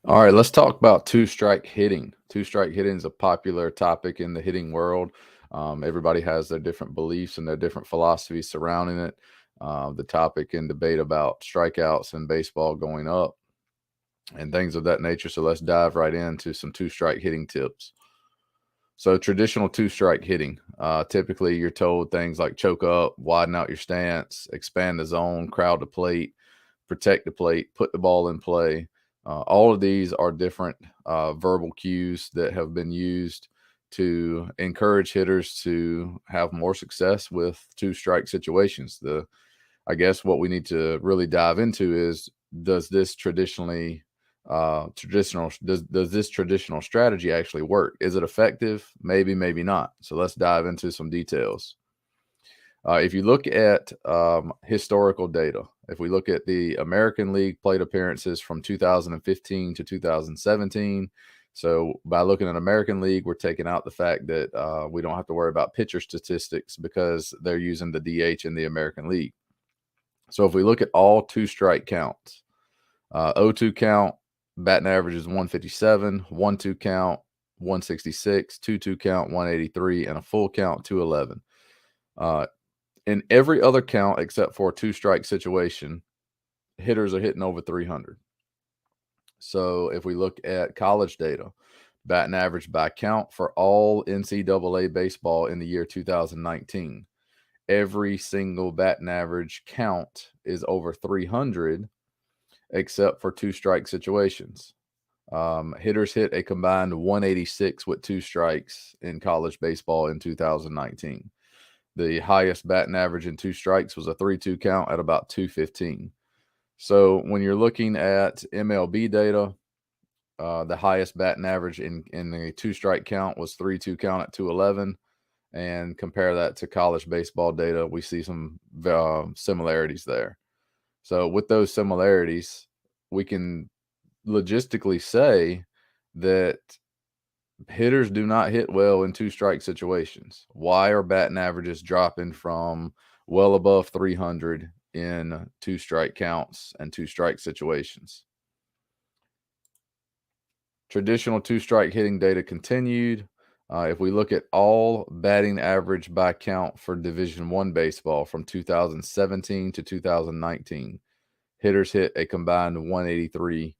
All right, let's talk about two-strike hitting. Two-strike hitting is a popular topic in the hitting world. Everybody has their different beliefs and their different philosophies surrounding it. The topic and debate about strikeouts in baseball going up and things of that nature. So let's dive right into some two-strike hitting tips. So traditional two-strike hitting, typically you're told things like choke up, widen out your stance, expand the zone, crowd the plate, protect the plate, put the ball in play. All of these are different verbal cues that have been used to encourage hitters to have more success with two-strike situations. I guess what we need to really dive into is, does this does this traditional strategy actually work? Is it effective? Maybe, maybe not. So let's dive into some details. If you look at historical data, if we look at the American League plate appearances from 2015 to 2017, so by looking at American League, we're taking out the fact that we don't have to worry about pitcher statistics because they're using the DH in the American League. So if we look at all two-strike counts, 0-2 count, batting average is 157, 1-2 count, 166, 2-2 count, 183, and a full count, 211. In every other count except for a two-strike situation, hitters are hitting over 300. So if we look at college data, batting average by count for all NCAA baseball in the year 2019, every single batting average count is over 300 except for two-strike situations. Hitters hit a combined 186 with two strikes in college baseball in 2019. The highest batting average in two strikes was a 3-2 count at about 215. So when you're looking at MLB data, the highest batting average in the two-strike count was 3-2 count at 211. And compare that to college baseball data, we see some similarities there. So with those similarities, we can logistically say that hitters do not hit well in two-strike situations. Why are batting averages dropping from well above 300 in two-strike counts and two-strike situations? Traditional two-strike hitting data continued. If we look at all batting average by count for Division I baseball from 2017 to 2019, hitters hit a combined 183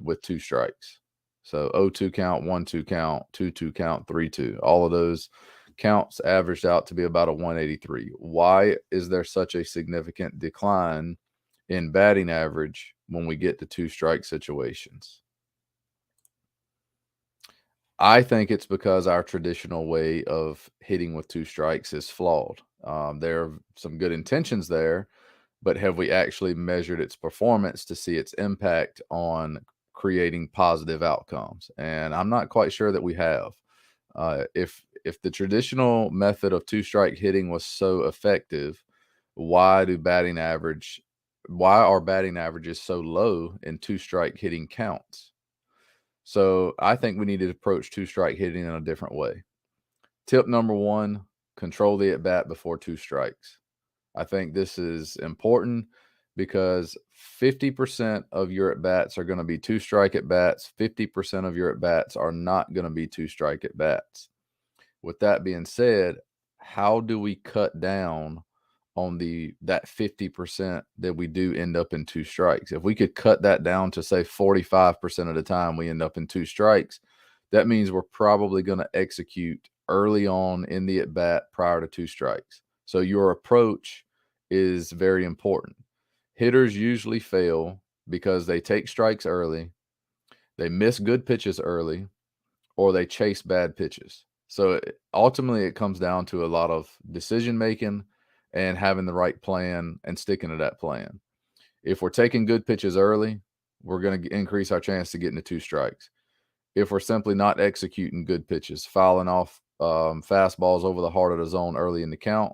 with two strikes. So 0-2 count, 1-2 count, 2-2 count, 3-2. All of those counts averaged out to be about a 183. Why is there such a significant decline in batting average when we get to two-strike situations? I think it's because our traditional way of hitting with two strikes is flawed. There are some good intentions there, but have we actually measured its performance to see its impact on creating positive outcomes? And I'm not quite sure that we have. If the traditional method of two-strike hitting was so effective, why do batting average why are batting averages so low in two-strike hitting counts? So I think we need to approach two-strike hitting in a different way. Tip number one, control the at-bat before two strikes. I think this is important because 50% of your at-bats are going to be two-strike at-bats. 50% of your at-bats are not going to be two-strike at-bats. With that being said, how do we cut down on that 50% that we do end up in two strikes? If we could cut that down to say 45% of the time we end up in two strikes, that means we're probably going to execute early on in the at-bat prior to two strikes. So your approach is very important. Hitters usually fail because they take strikes early, they miss good pitches early, or they chase bad pitches. So ultimately, it comes down to a lot of decision making and having the right plan and sticking to that plan. If we're taking good pitches early, we're going to increase our chance to get into two strikes. If we're simply not executing good pitches, fouling off fastballs over the heart of the zone early in the count,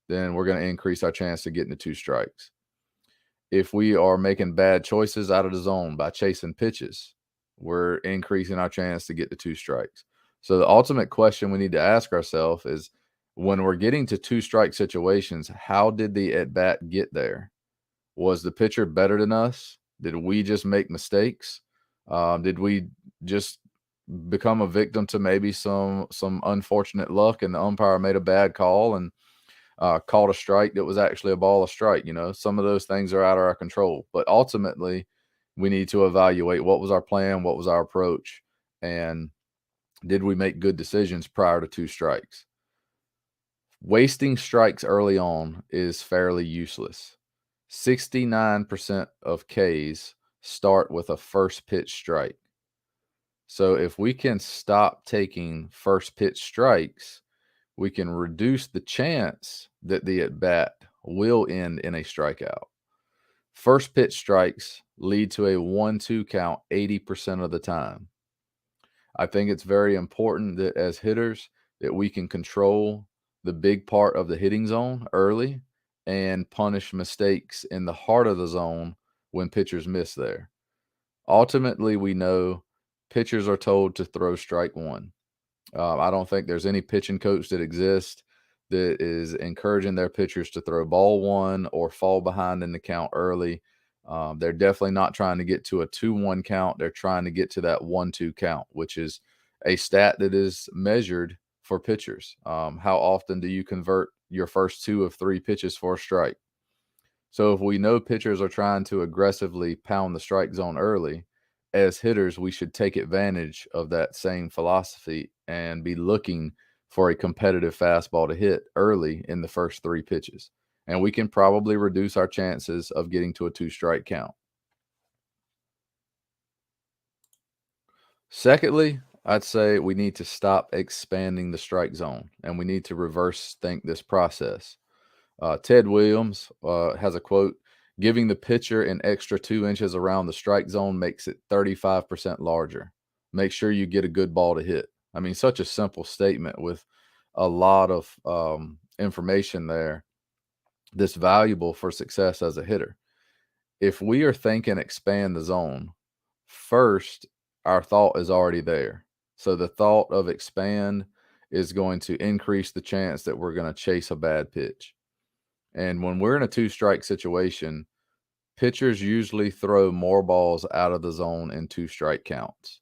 then we're going to increase our chance to get into two strikes. If we are making bad choices out of the zone by chasing pitches, we're increasing our chance to get to two strikes. So the ultimate question we need to ask ourselves is, when we're getting to two strike situations, how did the at bat get there? Was the pitcher better than us? Did we just make mistakes? Did we just become a victim to maybe some unfortunate luck and the umpire made a bad call and called a strike that was actually a ball of strike? Some of those things are out of our control, but ultimately we need to evaluate what was our plan, what was our approach, and did we make good decisions prior to two strikes? Wasting strikes early on is fairly useless. 69% of Ks start with a first pitch strike. So if we can stop taking first pitch strikes, we can reduce the chance that the at bat will end in a strikeout. First pitch strikes lead to a 1-2 count 80% of the time. I think it's very important that as hitters that we can control the big part of the hitting zone early and punish mistakes in the heart of the zone when pitchers miss there. Ultimately, we know pitchers are told to throw strike one. I don't think there's any pitching coach that exists that is encouraging their pitchers to throw ball one or fall behind in the count early. They're definitely not trying to get to a 2-1 count. They're trying to get to that 1-2 count, which is a stat that is measured for pitchers. How often do you convert your first 2 of 3 pitches for a strike? So if we know pitchers are trying to aggressively pound the strike zone early, as hitters, we should take advantage of that same philosophy and be looking for a competitive fastball to hit early in the first 3 pitches. And we can probably reduce our chances of getting to a 2-strike count. Secondly, I'd say we need to stop expanding the strike zone and we need to reverse think this process. Ted Williams has a quote: "Giving the pitcher an extra 2 inches around the strike zone makes it 35% larger. Make sure you get a good ball to hit." I mean, such a simple statement with a lot of information there that's valuable for success as a hitter. If we are thinking expand the zone, first, our thought is already there. So the thought of expand is going to increase the chance that we're going to chase a bad pitch. And when we're in a two-strike situation, pitchers usually throw more balls out of the zone in two-strike counts.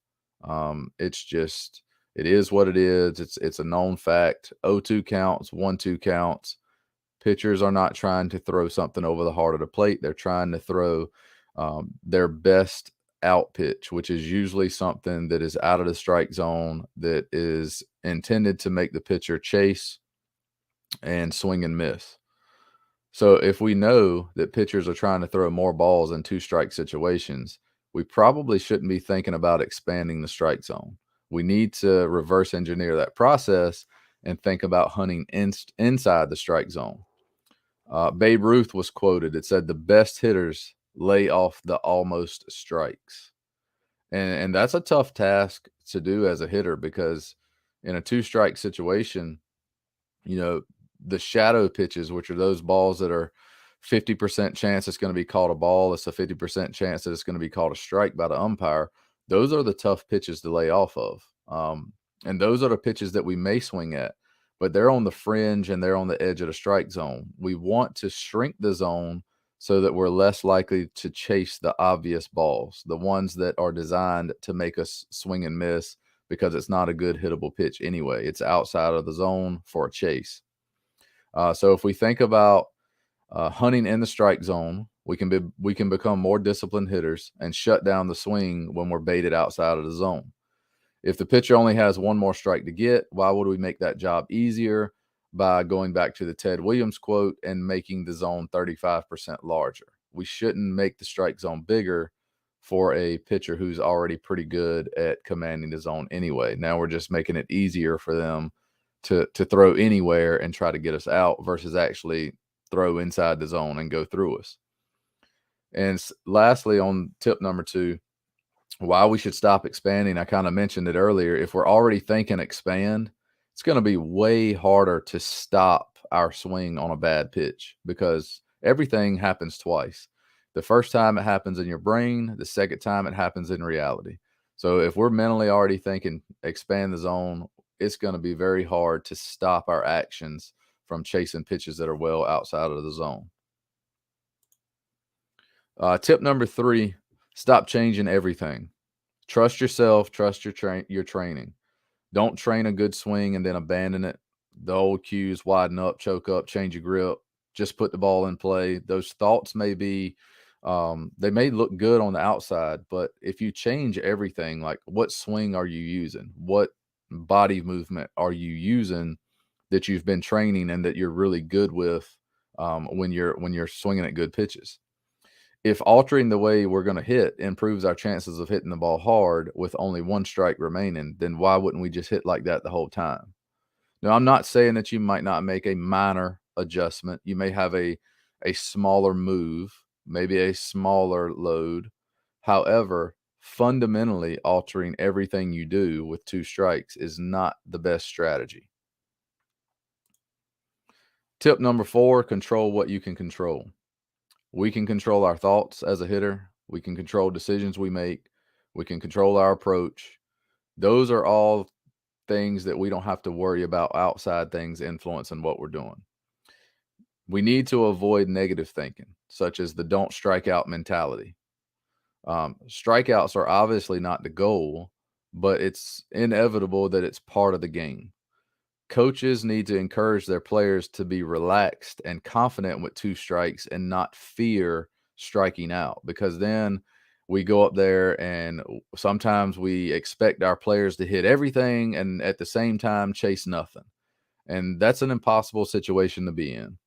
It is what it is. It's a known fact. 0-2 counts, 1-2 counts. Pitchers are not trying to throw something over the heart of the plate. They're trying to throw their best out pitch, which is usually something that is out of the strike zone that is intended to make the pitcher chase and swing and miss. So if we know that pitchers are trying to throw more balls in two-strike situations, we probably shouldn't be thinking about expanding the strike zone. We need to reverse engineer that process and think about hunting inside the strike zone. Babe Ruth was quoted. It said, "The best hitters lay off the almost strikes." And that's a tough task to do as a hitter because in a two-strike situation, you know, the shadow pitches, which are those balls that are 50% chance it's going to be called a ball, it's a 50% chance that it's going to be called a strike by the umpire. Those are the tough pitches to lay off of. And those are the pitches that we may swing at, but they're on the fringe and they're on the edge of the strike zone. We want to shrink the zone so that we're less likely to chase the obvious balls, the ones that are designed to make us swing and miss because it's not a good hittable pitch anyway. It's outside of the zone for a chase. So if we think about hunting in the strike zone, we can become more disciplined hitters and shut down the swing when we're baited outside of the zone. If the pitcher only has one more strike to get, why would we make that job easier by going back to the Ted Williams quote and making the zone 35% larger? We shouldn't make the strike zone bigger for a pitcher who's already pretty good at commanding the zone anyway. Now we're just making it easier for them to throw anywhere and try to get us out versus actually throw inside the zone and go through us. And lastly, on tip number 2, why we should stop expanding. I kind of mentioned it earlier. If we're already thinking expand, it's going to be way harder to stop our swing on a bad pitch because everything happens twice. The first time it happens in your brain, the second time it happens in reality. So if we're mentally already thinking expand the zone, it's going to be very hard to stop our actions from chasing pitches that are well outside of the zone. Tip number 3, stop changing everything. Trust yourself, trust your training. Don't train a good swing and then abandon it. The old cues, widen up, choke up, change your grip, just put the ball in play. Those thoughts may be, they may look good on the outside, but if you change everything, like what swing are you using? What body movement are you using that you've been training and that you're really good with when you're swinging at good pitches? If altering the way we're going to hit improves our chances of hitting the ball hard with only one strike remaining, then why wouldn't we just hit like that the whole time? Now, I'm not saying that you might not make a minor adjustment. You may have a smaller move, maybe a smaller load. However, fundamentally altering everything you do with two strikes is not the best strategy. Tip number 4, control what you can control. We can control our thoughts as a hitter. We can control decisions we make. We can control our approach. Those are all things that we don't have to worry about outside things influencing what we're doing. We need to avoid negative thinking, such as the don't strike out mentality. Strikeouts are obviously not the goal, but it's inevitable that it's part of the game. Coaches need to encourage their players to be relaxed and confident with two strikes and not fear striking out, because then we go up there and sometimes we expect our players to hit everything and at the same time chase nothing. And that's an impossible situation to be in.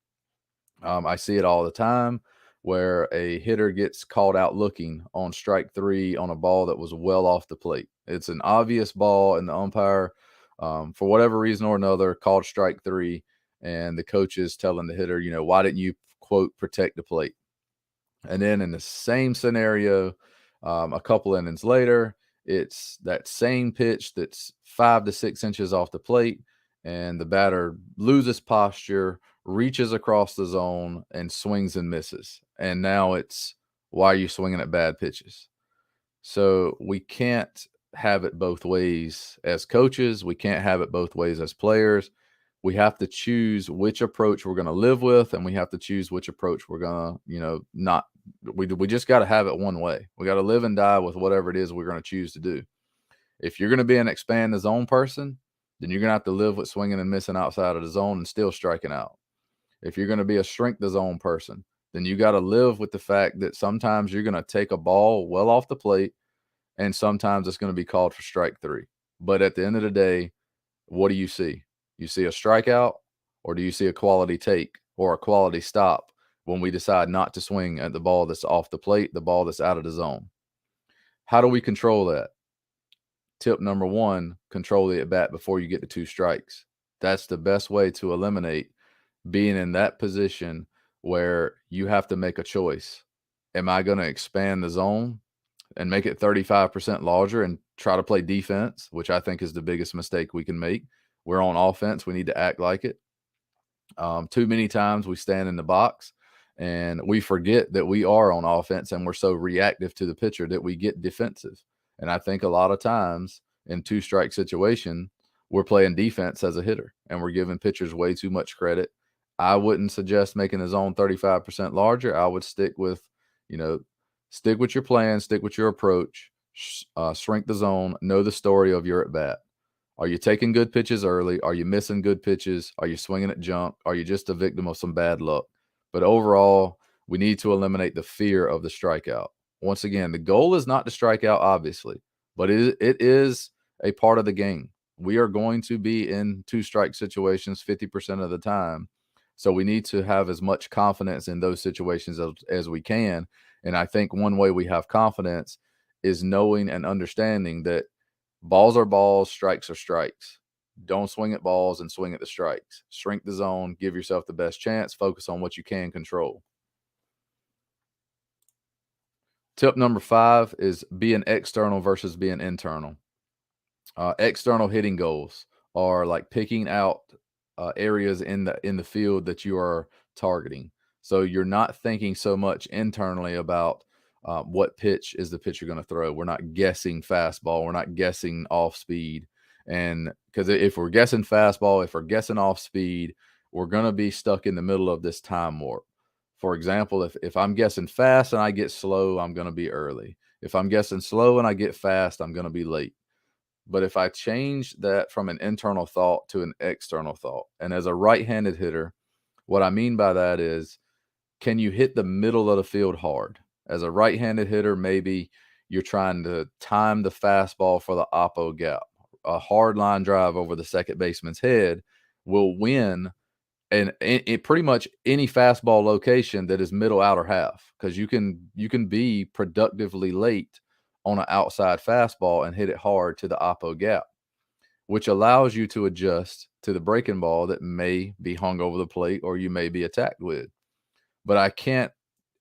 I see it all the time where a hitter gets called out looking on strike 3 on a ball that was well off the plate. It's an obvious ball, and the umpire, for whatever reason or another, called strike 3, and the coach is telling the hitter, why didn't you, quote, protect the plate? And then in the same scenario, a couple innings later, it's that same pitch that's 5 to 6 inches off the plate, and the batter loses posture, reaches across the zone, and swings and misses. And now it's, why are you swinging at bad pitches? So we can't have it both ways as coaches. We can't have it both ways as players. We have to choose which approach we're going to live with, and we have to choose which approach we're going to, not. We just got to have it one way. We got to live and die with whatever it is we're going to choose to do. If you're going to be an expand the zone person, then you're going to have to live with swinging and missing outside of the zone and still striking out. If you're going to be a shrink the zone person, then you got to live with the fact that sometimes you're going to take a ball well off the plate, and sometimes it's going to be called for strike 3. But at the end of the day, what do you see? You see a strikeout, or do you see a quality take or a quality stop when we decide not to swing at the ball that's off the plate, the ball that's out of the zone? How do we control that? Tip number 1, control the at bat before you get to 2 strikes. That's the best way to eliminate being in that position where you have to make a choice. Am I going to expand the zone and make it 35% larger and try to play defense, which I think is the biggest mistake we can make? We're on offense. We need to act like it. Too many times we stand in the box and we forget that we are on offense, and we're so reactive to the pitcher that we get defensive. And I think a lot of times in 2 strike situation, we're playing defense as a hitter and we're giving pitchers way too much credit. I wouldn't suggest making the zone 35% larger. I would stick with your plan, stick with your approach, shrink the zone, know the story of your at bat. Are you taking good pitches early? Are you missing good pitches? Are you swinging at junk? Are you just a victim of some bad luck? But overall, we need to eliminate the fear of the strikeout. Once again, the goal is not to strike out, obviously, but it is a part of the game. We are going to be in 2 strike situations 50% of the time. So we need to have as much confidence in those situations as we can. And I think one way we have confidence is knowing and understanding that balls are balls, strikes are strikes. Don't swing at balls and swing at the strikes. Shrink the zone, give yourself the best chance, focus on what you can control. Tip number 5 is being external versus being internal. External hitting goals are like picking out areas in the field that you are targeting. So you're not thinking so much internally about what pitch is the pitcher going to throw. We're not guessing fastball. We're not guessing off speed. And because if we're guessing fastball, if we're guessing off speed, we're going to be stuck in the middle of this time warp. For example, if I'm guessing fast and I get slow, I'm going to be early. If I'm guessing slow and I get fast, I'm going to be late. But if I change that from an internal thought to an external thought, and as a right-handed hitter, what I mean by that is, can you hit the middle of the field hard? As a right-handed hitter, maybe you're trying to time the fastball for the oppo gap. A hard line drive over the second baseman's head will win, and it pretty much any fastball location that is middle outer half, because you can be productively late on an outside fastball and hit it hard to the oppo gap, which allows you to adjust to the breaking ball that may be hung over the plate or you may be attacked with. But I can't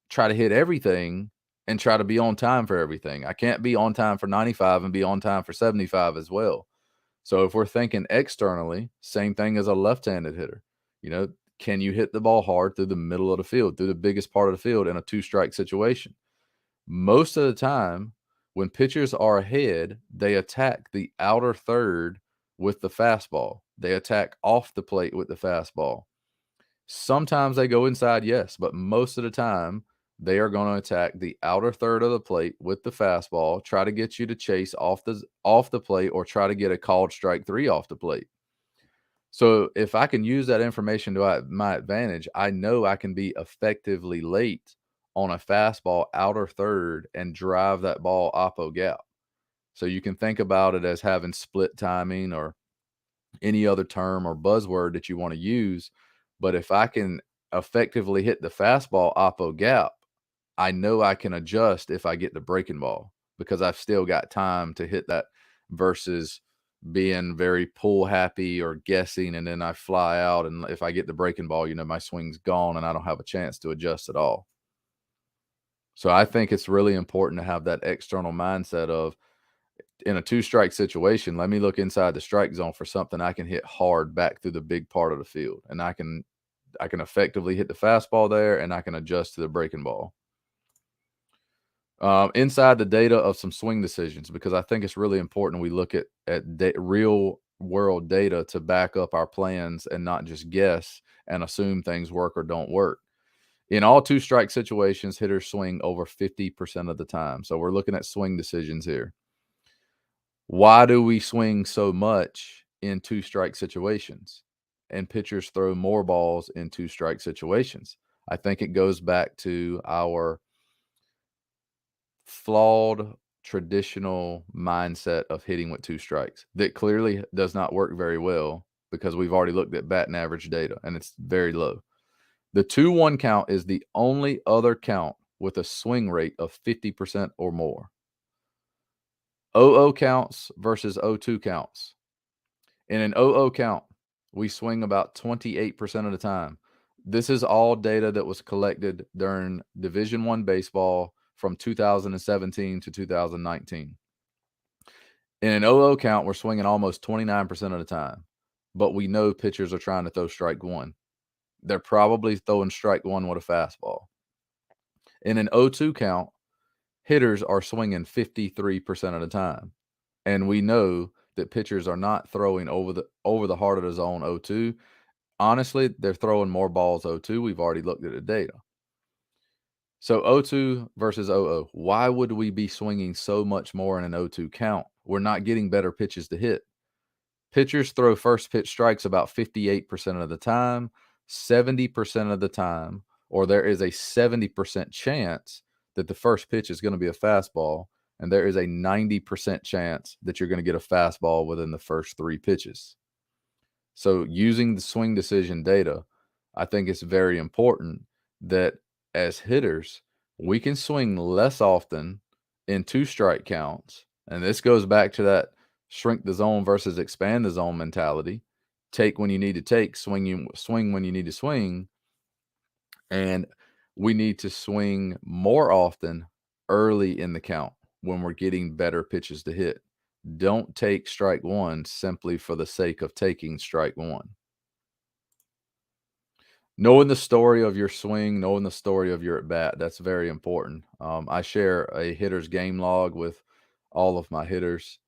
try to hit everything and try to be on time for everything. I can't be on time for 95 and be on time for 75 as well. So if we're thinking externally, same thing as a left-handed hitter. You know, can you hit the ball hard through the middle of the field, through the biggest part of the field in a two-strike situation? Most of the time, when pitchers are ahead, they attack the outer third with the fastball. They attack off the plate with the fastball. Sometimes they go inside, yes, but most of the time they are going to attack the outer third of the plate with the fastball, try to get you to chase off the plate, or try to get a called strike three off the plate. So if I can use that information to my advantage, I know I can be effectively late on a fastball outer third and drive that ball oppo gap. So you can think about it as having split timing or any other term or buzzword that you want to use. But if I can effectively hit the fastball oppo gap, I know I can adjust if I get the breaking ball, because I've still got time to hit that, versus being very pull happy or guessing and then I fly out, and if I get the breaking ball, my swing's gone and I don't have a chance to adjust at all. So I think it's really important to have that external mindset of, in a two-strike situation, let me look inside the strike zone for something I can hit hard back through the big part of the field, and I can effectively hit the fastball there, and I can adjust to the breaking ball. Inside the data of some swing decisions, because I think it's really important we look at real world data to back up our plans and not just guess and assume things work or don't work. In all two-strike situations, hitters swing over 50% of the time. So we're looking at swing decisions here. Why do we swing so much in two-strike situations? And pitchers throw more balls in two-strike situations. I think it goes back to our flawed traditional mindset of hitting with two strikes that clearly does not work very well, because we've already looked at batting average data and it's very low. The 2-1 count is the only other count with a swing rate of 50% or more. 0-0 counts versus 0-2 counts. In an 0-0 count, we swing about 28% of the time. This is all data that was collected during Division I baseball from 2017 to 2019. In an 0-0 count, we're swinging almost 29% of the time, but we know pitchers are trying to throw strike one. They're probably throwing strike one with a fastball. In an 0-2 count, hitters are swinging 53% of the time, and we know that pitchers are not throwing over the heart of the zone 0-2. Honestly, they're throwing more balls 0-2. We've already looked at the data. So 0-2 versus 0-0. Why would we be swinging so much more in an 0-2 count? We're not getting better pitches to hit. Pitchers throw first pitch strikes about 58% of the time, 70% of the time, or there is a 70% chance that the first pitch is going to be a fastball, and there is a 90% chance that you're going to get a fastball within the first three pitches. So using the swing decision data, I think it's very important that as hitters, we can swing less often in two strike counts. And this goes back to that shrink the zone versus expand the zone mentality. Take when you need to take, swing when you need to swing. And we need to swing more often early in the count when we're getting better pitches to hit. Don't take strike one simply for the sake of taking strike one. Knowing the story of your swing, knowing the story of your at bat, that's very important. I share a hitter's game log with all of my hitters,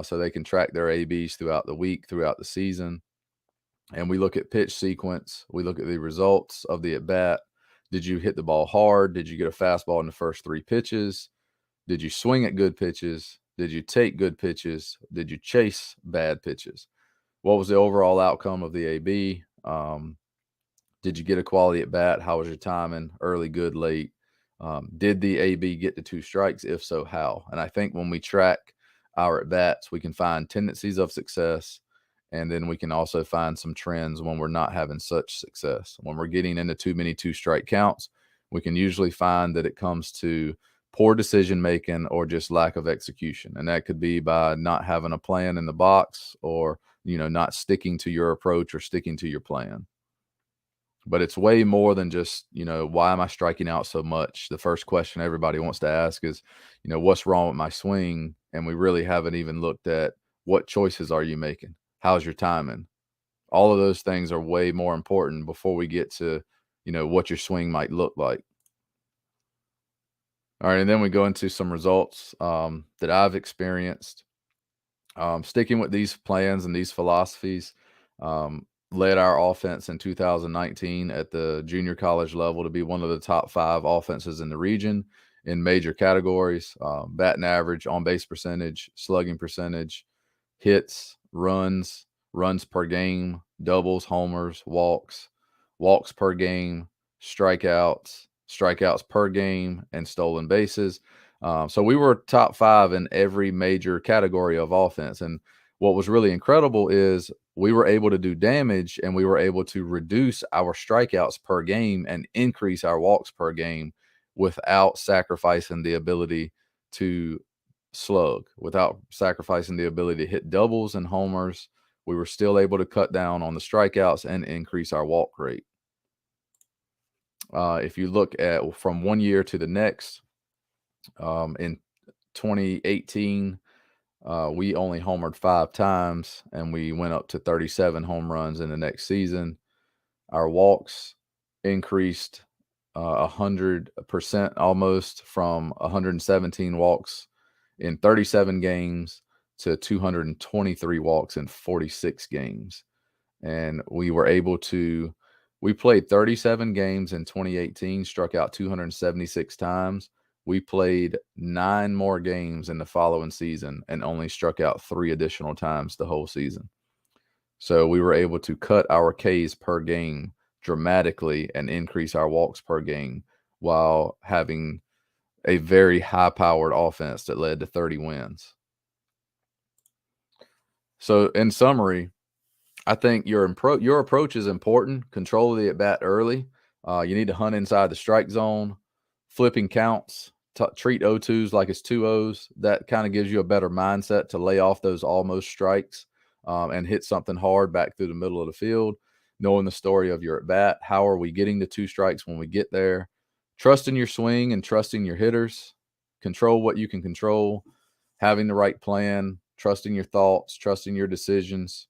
so they can track their ABs throughout the week, throughout the season. And we look at pitch sequence. We look at the results of the at bat. Did you hit the ball hard? Did you get a fastball in the first three pitches? Did you swing at good pitches? Did you take good pitches? Did you chase bad pitches? What was the overall outcome of the AB? Did you get a quality at bat? How was your timing? Early, good, late? Did the AB get to two strikes? If so, how? And I think when we track our at bats, we can find tendencies of success. And then we can also find some trends when we're not having such success. When we're getting into too many two strike counts, we can usually find that it comes to poor decision making or just lack of execution. And that could be by not having a plan in the box, or, not sticking to your approach or sticking to your plan. But it's way more than just, why am I striking out so much? The first question everybody wants to ask is, what's wrong with my swing? And we really haven't even looked at what choices are you making? How's your timing? All of those things are way more important before we get to, what your swing might look like. All right. And then we go into some results that I've experienced. Sticking with these plans and these philosophies, led our offense in 2019 at the junior college level to be one of the top 5 offenses in the region in major categories: batting average, on base percentage, slugging percentage, hits, runs per game, doubles, homers, walks per game, strikeouts per game, and stolen bases. So we were top 5 in every major category of offense. And what was really incredible is we were able to do damage, and we were able to reduce our strikeouts per game and increase our walks per game without sacrificing the ability to slug, without sacrificing the ability to hit doubles and homers. We were still able to cut down on the strikeouts and increase our walk rate. If you look at from one year to the next, in 2018, we only homered 5 times, and we went up to 37 home runs in the next season. Our walks increased 100% almost, from 117 walks in 37 games to 223 walks in 46 games. And we played 37 games in 2018, struck out 276 times. We played 9 more games in the following season and only struck out 3 additional times the whole season. So we were able to cut our Ks per game dramatically and increase our walks per game while having a very high-powered offense that led to 30 wins. So in summary, I think your approach is important. Control the at bat early. You need to hunt inside the strike zone. Flipping counts. Treat 0-2s like it's 2-0s. That kind of gives you a better mindset to lay off those almost strikes and hit something hard back through the middle of the field. Knowing the story of your at bat. How are we getting to 2 strikes when we get there? Trusting your swing and trusting your hitters. Control what you can control. Having the right plan. Trusting your thoughts. Trusting your decisions.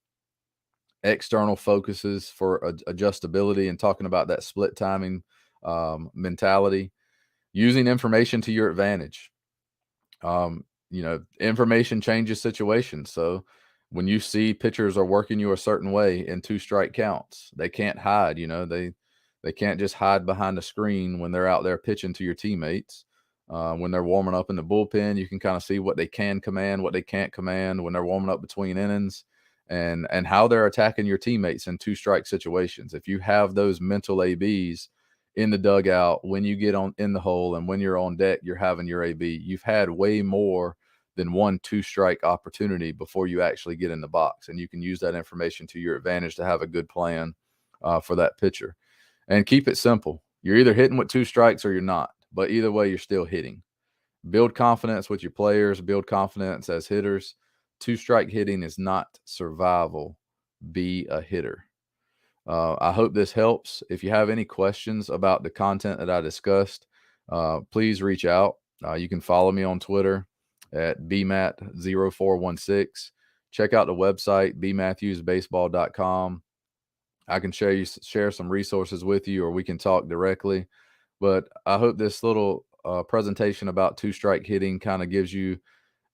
External focuses for adjustability, and talking about that split timing mentality. Using information to your advantage. Information changes situations. So when you see pitchers are working you a certain way in 2 strike counts, they can't hide. They can't just hide behind a screen when they're out there pitching to your teammates. When they're warming up in the bullpen, you can kind of see what they can command, what they can't command when they're warming up between innings, and how they're attacking your teammates in 2 strike situations. If you have those mental ABs in the dugout, when you get in the hole and when you're on deck, you're having your AB. You've had way more than 1 2-strike opportunity before you actually get in the box, and you can use that information to your advantage to have a good plan for that pitcher. And keep it simple. You're either hitting with 2 strikes or you're not, but either way, you're still hitting. Build confidence with your players, build confidence as hitters. 2-strike hitting is not survival. Be a hitter. I hope this helps. If you have any questions about the content that I discussed, please reach out. You can follow me on Twitter at bmat0416. Check out the website, bmatthewsbaseball.com. I can share some resources with you, or we can talk directly. But I hope this little presentation about 2-strike hitting kind of gives you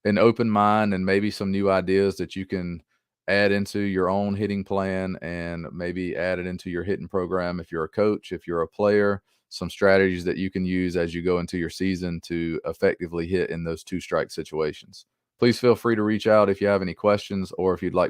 an open mind and maybe some new ideas that you can add into your own hitting plan, and maybe add it into your hitting program if you're a coach, if you're a player, some strategies that you can use as you go into your season to effectively hit in those two strike situations. Please feel free to reach out if you have any questions or if you'd like